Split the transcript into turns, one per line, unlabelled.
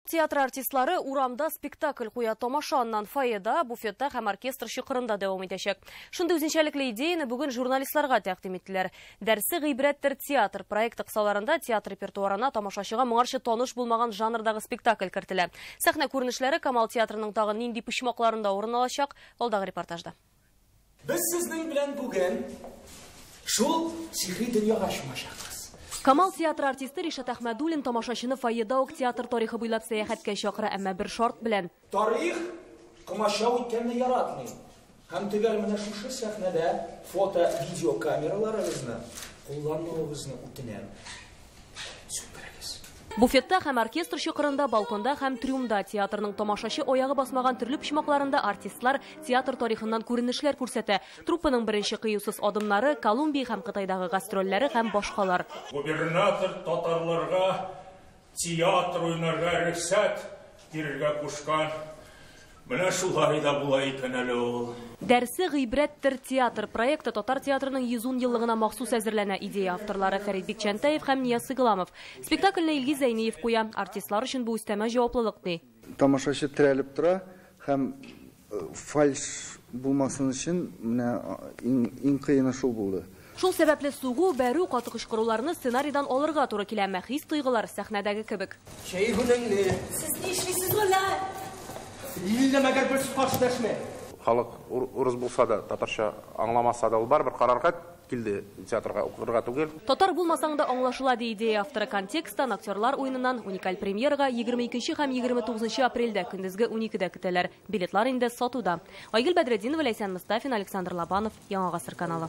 театр артистлары урамда спектакль куя томашаннан фойеда, буфетта һәм оркестр шикырында дәвам итәчәк. Шундый үзенчәлекле идеяны бүген журналистларга тәкъдим иттеләр. Дәрсе гыйбрәттер театр проекты кысаларында театр репертуарына тамашачыга моңарчы таныш булмаган жанрдагы спектакль кертелә. Сәхнә күренешләре Камал театрының тагы нинди почмакларында урын алачак? Алдагы репортажда.
Без сезнең белән бүген шул сихри дөньяга чумачакбыз.
Камал театр артисты Ришат Әхмәдуллин тамашачыны фойеда ук театр тарихы буйлап сәяхәткә чакыра, әмма бер шарт белән.
Тарих комачау иткәнне яратмый. Һәм төгәл менә шушы сәхнәдә фото-видео камераларыгызны куллануыгызны үтенәм.
Буфетта һәм оркестр чокырында, балконда һәм трюмда театрның тамашачы аягы басмаган төрле почмакларында артистлар театр тарихыннан күренешләр күрсәтә. Труппаның беренче кыюсыз адымнары, Колумбия һәм Кытайдагы гастрольләре һәм башкалар.
Губернатор татарларга театр уйнарга рөхсәт бирергә кушкан. Менә шулай да була икән әле ул.
Дәрсе гыйбрәттер театр проекты татар театрының 110 еллыгына махсус әзерләнә. Идея авторлары Фәрит Бикчәнтәев һәм Нияз Сыгыламов. Спектакльне Илгиз Зәйниев куя. Артистлар өчен бу үстәмә җаваплылык ди.
Тамашачы терәлеп тора һәм фальш булмасын өчен менә иң кыены шул булды.
Шул сәбәпле сугу, бәрү, каты кычкыруларны сценарийдан алырга туры килә. Мәхис тойгылар сәхнәдәге кебек.
Шәй гүнеңне.
Сез ни эшлисез вала?
Илдә мәгәр бер сүз дәшмә.
Халык урыс булса да, татарча аңламаса да ул бар, бер карарга килде театрга укырга түгел.
Татар булмасаң да аңлашыла ди идея авторы. Контекстан актерлар уенынан уникаль премьерага 22 һәм 29 апрельдә көндезге 12дә көтәләр. Билетлар инде сатуда. Айгөл Бәдретдинова, Ләйсән Мостафин, Александр Лобанов, Яңа гасыр каналы.